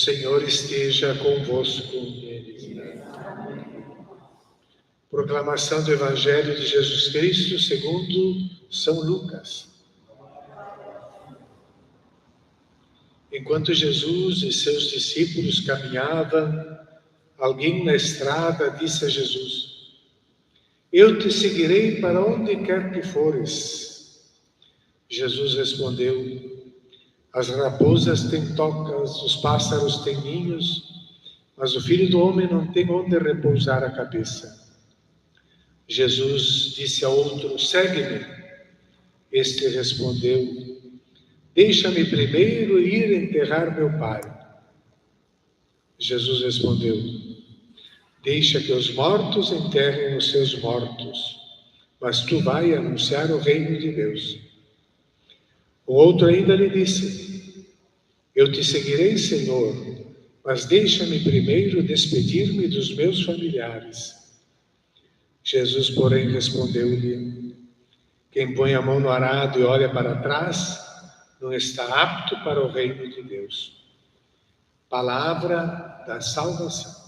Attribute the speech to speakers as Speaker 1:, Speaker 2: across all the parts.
Speaker 1: Senhor esteja convosco. Proclamação do Evangelho de Jesus Cristo segundo São Lucas. Enquanto Jesus e seus discípulos caminhavam, alguém na estrada disse a Jesus: Eu te seguirei para onde quer que fores. Jesus respondeu: As raposas têm tocas, os pássaros têm ninhos, mas o Filho do Homem não tem onde repousar a cabeça. Jesus disse a outro: Segue-me. Este respondeu: Deixa-me primeiro ir enterrar meu pai. Jesus respondeu: Deixa que os mortos enterrem os seus mortos, mas tu vai anunciar o reino de Deus. O outro ainda lhe disse: Eu te seguirei, Senhor, mas deixa-me primeiro despedir-me dos meus familiares. Jesus, porém, respondeu-lhe: Quem põe a mão no arado e olha para trás, não está apto para o reino de Deus. Palavra da salvação.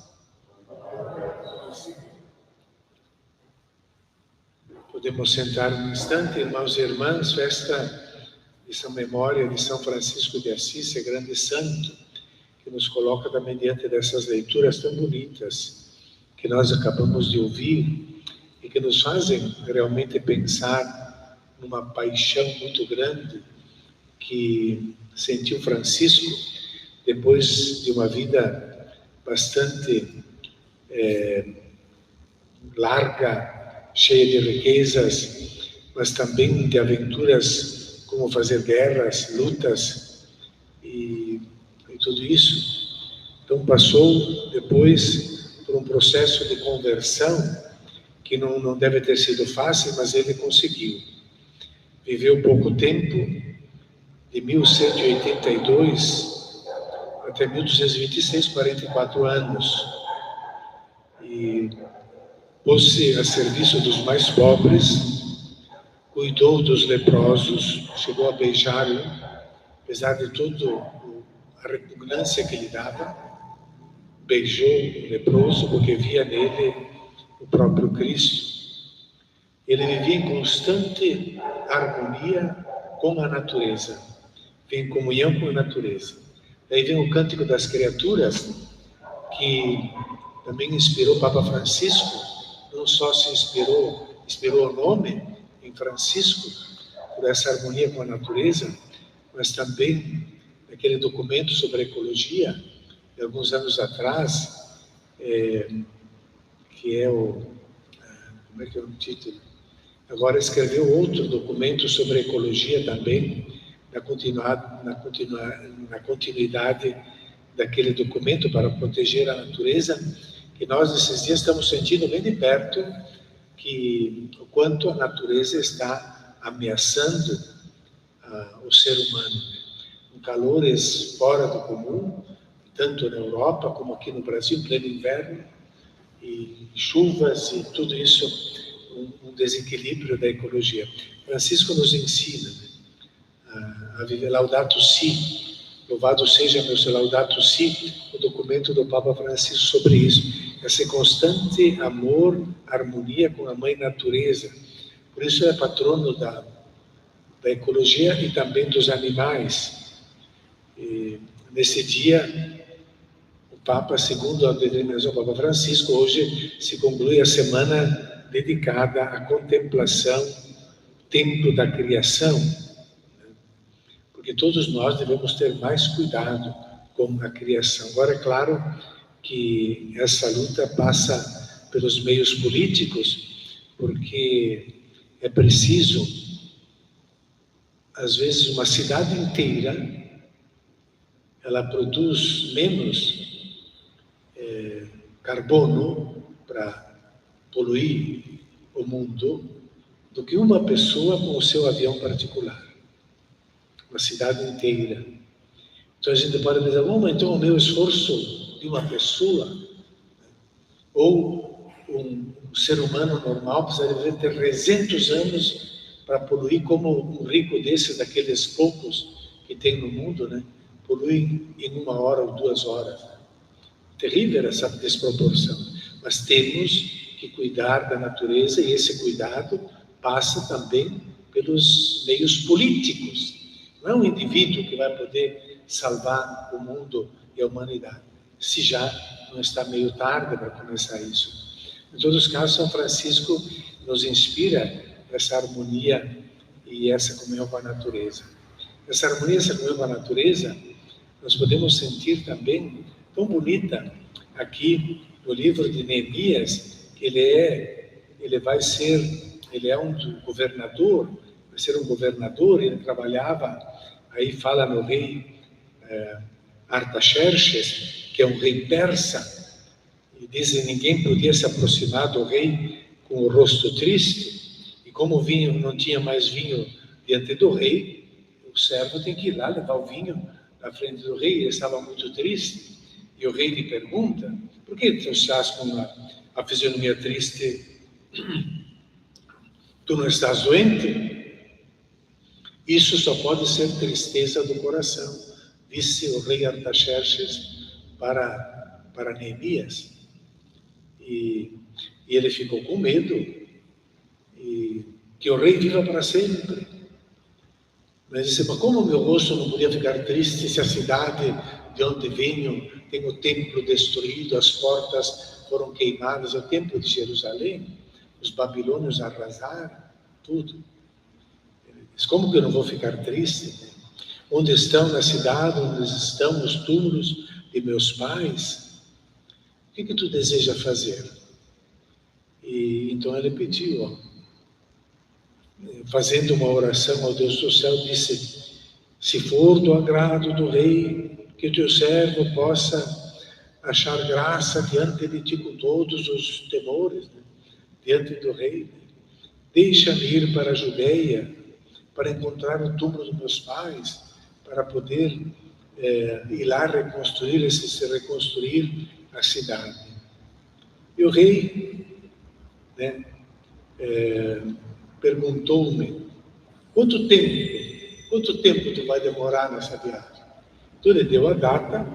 Speaker 1: Podemos sentar um instante, irmãos e irmãs, festa de São Memória de São Francisco de Assis, esse grande santo, que nos coloca também diante dessas leituras tão bonitas que nós acabamos de ouvir e que nos fazem realmente pensar numa paixão muito grande que sentiu Francisco depois de uma vida bastante larga, cheia de riquezas, mas também de aventuras como fazer guerras, lutas e tudo isso. Então passou depois por um processo de conversão que não deve ter sido fácil, mas ele conseguiu. Viveu pouco tempo, de 1182 até 1226, 44 anos. E pôs-se a serviço dos mais pobres, cuidou dos leprosos, chegou a beijar um, apesar de toda a repugnância que lhe dava, beijou o leproso porque via nele o próprio Cristo. Ele vivia em constante harmonia com a natureza, vivia em comunhão com a natureza. Daí vem o Cântico das Criaturas, que também inspirou o Papa Francisco. Não só se inspirou o nome em Francisco, por essa harmonia com a natureza, mas também aquele documento sobre a ecologia, de alguns anos atrás, que é como é que é o título? Agora escreveu outro documento sobre a ecologia também, na continuidade daquele documento para proteger a natureza, que nós nesses dias estamos sentindo bem de perto, que o quanto a natureza está ameaçando o ser humano, com calores fora do comum, tanto na Europa como aqui no Brasil, em pleno inverno, e chuvas e tudo isso, um desequilíbrio da ecologia. Francisco nos ensina a viver Laudato Si, louvado seja meu Senhor, Laudato Si, o documento do Papa Francisco sobre isso, esse constante amor, harmonia com a Mãe Natureza. Por isso é patrono da ecologia e também dos animais. E nesse dia, o Papa, segundo a determinação do Papa Francisco, hoje se conclui a semana dedicada à contemplação, templo da criação, porque todos nós devemos ter mais cuidado com a criação. Agora, é claro que essa luta passa pelos meios políticos, porque é preciso, às vezes, uma cidade inteira, ela produz menos carbono para poluir o mundo do que uma pessoa com o seu avião particular. Uma cidade inteira. Então a gente pode pensar, mas então o meu esforço de uma pessoa, ou um ser humano normal, precisaria ter 300 anos para poluir como um rico desse, daqueles poucos que tem no mundo, né? poluem em 1 hora ou 2 horas. Terrível essa desproporção. Mas temos que cuidar da natureza, e esse cuidado passa também pelos meios políticos. Não é um indivíduo que vai poder salvar o mundo e a humanidade, se já não está meio tarde para começar isso. Em todos os casos, São Francisco nos inspira essa harmonia e essa comunhão com a natureza. Essa harmonia, essa comunhão com a natureza, nós podemos sentir também tão bonita aqui no livro de Neemias, que ele é um governador, vai ser um governador, ele trabalhava, aí fala no rei Artaxerxes, que é um rei persa, e dizem que ninguém podia se aproximar do rei com o rosto triste, e como o vinho não tinha mais vinho diante do rei, o servo tem que ir lá levar o vinho na frente do rei. Ele estava muito triste, e o rei lhe pergunta: por que tu estás com a fisionomia triste? Tu não estás doente? Isso só pode ser tristeza do coração, disse o rei Artaxerxes para Neemias. E ele ficou com medo, e que o rei viva para sempre. Mas disse: mas como meu rosto não podia ficar triste se a cidade de onde venho tem o templo destruído, as portas foram queimadas, é o templo de Jerusalém, os babilônios arrasaram tudo. Ele diz: como que eu não vou ficar triste? Onde estão na cidade, onde estão os túmulos de meus pais? O que tu deseja fazer? E então ele pediu, fazendo uma oração ao Deus do céu, disse: se for do agrado do rei, que o teu servo possa achar graça diante de ti com todos os temores, diante do rei. Deixa-me ir para a Judeia, para encontrar o túmulo dos meus pais, para poder ir lá reconstruir a cidade. E o rei perguntou-me: quanto tempo tu vai demorar nessa viagem? Então ele deu a data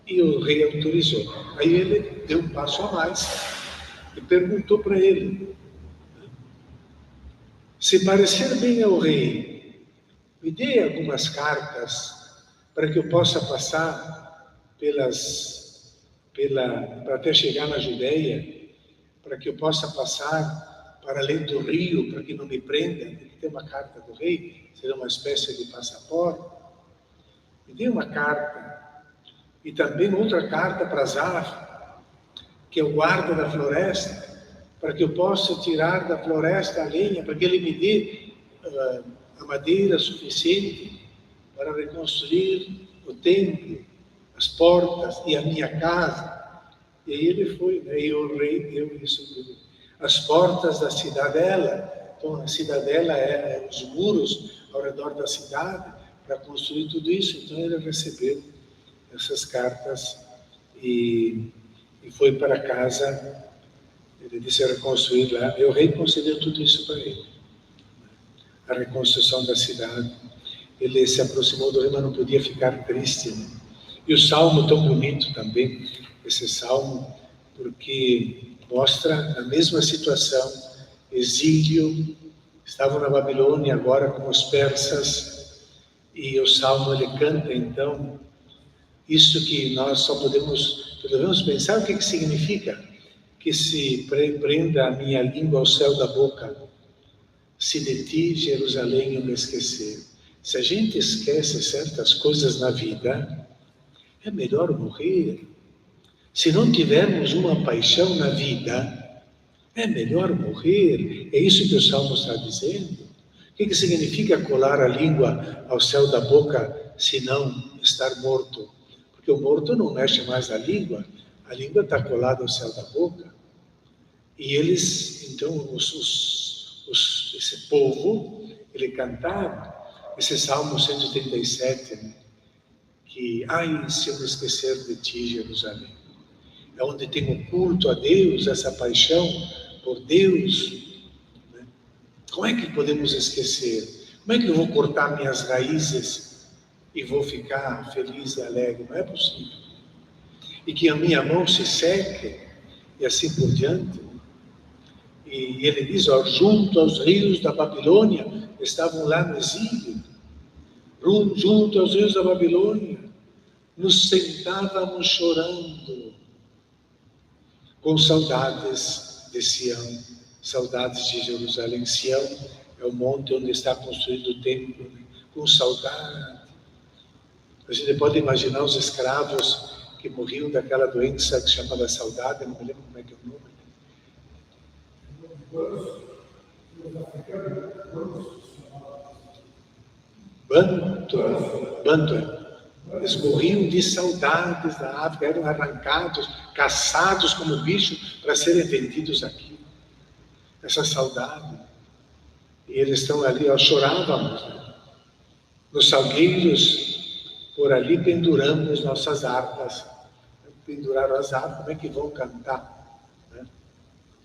Speaker 1: e o rei autorizou. Aí ele deu um passo a mais e perguntou para ele: se parecer bem ao rei, me dê algumas cartas para que eu possa passar para até chegar na Judeia, para que eu possa passar para além do rio, para que não me prenda. Tem que ter uma carta do rei, será uma espécie de passaporte. Me dê uma carta, e também outra carta para Zaf, que é o guarda da floresta, para que eu possa tirar da floresta a lenha, para que ele me dê a madeira suficiente para reconstruir o templo, as portas e a minha casa. E aí ele foi, e o rei deu isso tudo. As portas da cidadela, então a cidadela é os muros ao redor da cidade, para construir tudo isso. Então ele recebeu essas cartas e foi para casa. Ele disse reconstruir lá, e o rei concedeu tudo isso para ele. A reconstrução da cidade. Ele se aproximou do rei, mas não podia ficar triste, né? E o salmo tão bonito também, esse salmo, porque mostra a mesma situação, exílio, estavam na Babilônia agora com os persas, e o salmo ele canta então, isso que nós só podemos pensar o que significa, que se prenda a minha língua ao céu da boca, se de ti, Jerusalém, eu me esquecer. Se a gente esquece certas coisas na vida, é melhor morrer. Se não tivermos uma paixão na vida, é melhor morrer. É isso que o Salmo está dizendo. O que significa colar a língua ao céu da boca, se não estar morto? Porque o morto não mexe mais a língua está colada ao céu da boca. E eles, então, esse povo, ele cantava esse Salmo 137, né? Que, ai, se eu me esquecer de ti, Jerusalém. É onde tem o culto a Deus, essa paixão por Deus. Né? Como é que podemos esquecer? Como é que eu vou cortar minhas raízes e vou ficar feliz e alegre. Não é possível. E que a minha mão se seque, e assim por diante. E ele diz, ó, junto aos rios da Babilônia, estavam lá no exílio, junto aos rios da Babilônia, nos sentávamos chorando, com saudades de Sião, saudades de Jerusalém. Sião é o monte onde está construído o templo, né? Com saudade. A gente pode imaginar os escravos que morriam daquela doença que se chamava saudade, não me lembro como é que é o nome. Bantu. Eles morriam de saudades da África, eram arrancados, caçados como bicho para serem vendidos aqui. Essa saudade. E eles estão ali, ó, chorávamos, né? Nos salgueiros, por ali penduramos nossas harpas. Penduraram as harpas, como é que vão cantar, né?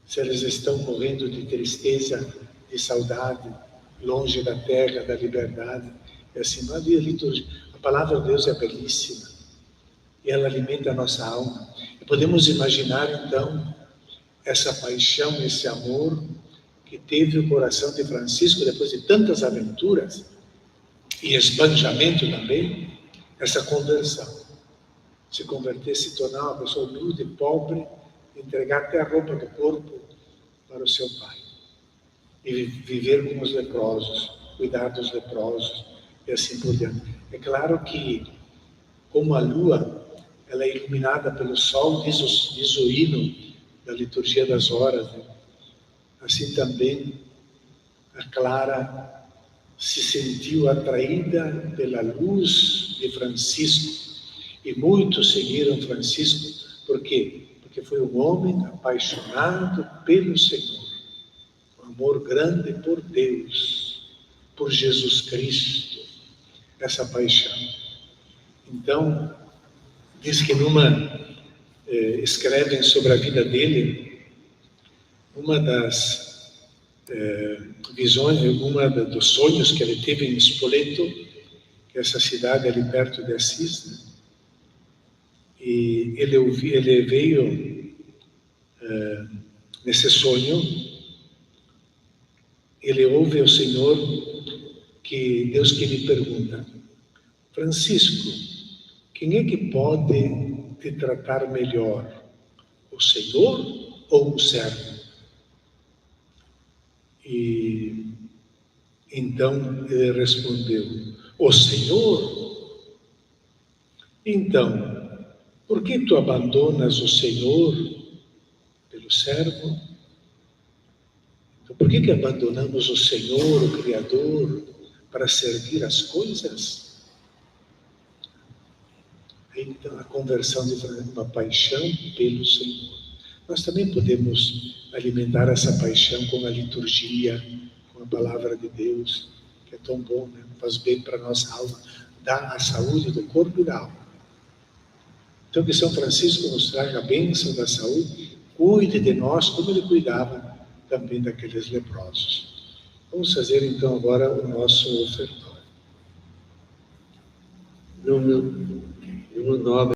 Speaker 1: Se eles estão morrendo de tristeza, de saudade, longe da terra, da liberdade. É assim, não havia liturgia. A palavra de Deus é belíssima e ela alimenta a nossa alma. E podemos imaginar, então, essa paixão, esse amor que teve o coração de Francisco depois de tantas aventuras e esbanjamento também, essa conversão. Se converter, se tornar uma pessoa humilde, pobre, entregar até a roupa do corpo para o seu Pai. E viver como os leprosos, cuidar dos leprosos e assim por diante. É claro que, como a lua, ela é iluminada pelo sol, diz o hino da liturgia das horas, né? Assim também a Clara se sentiu atraída pela luz de Francisco. E muitos seguiram Francisco, por quê? Porque foi um homem apaixonado pelo Senhor. Um amor grande por Deus, por Jesus Cristo, essa paixão. Então, diz que escrevem sobre a vida dele, uma das visões, dos sonhos que ele teve em Spoleto, que é essa cidade ali perto de Assis, né? E ele veio nesse sonho, ele ouve o Senhor, Deus que lhe pergunta, Francisco, quem é que pode te tratar melhor, o Senhor ou o servo? E então ele respondeu, o Senhor. Então, por que tu abandonas o Senhor pelo servo? Então, por que abandonamos o Senhor, o Criador, para servir as coisas? Então, a conversão de uma paixão pelo Senhor. Nós também podemos alimentar essa paixão com a liturgia, com a palavra de Deus, que é tão bom, né? Faz bem para a nossa alma, dá a saúde do corpo e da alma. Então, que São Francisco nos traga a bênção da saúde, cuide de nós como ele cuidava também daqueles leprosos. Vamos fazer então agora o nosso ofertório.
Speaker 2: No nobre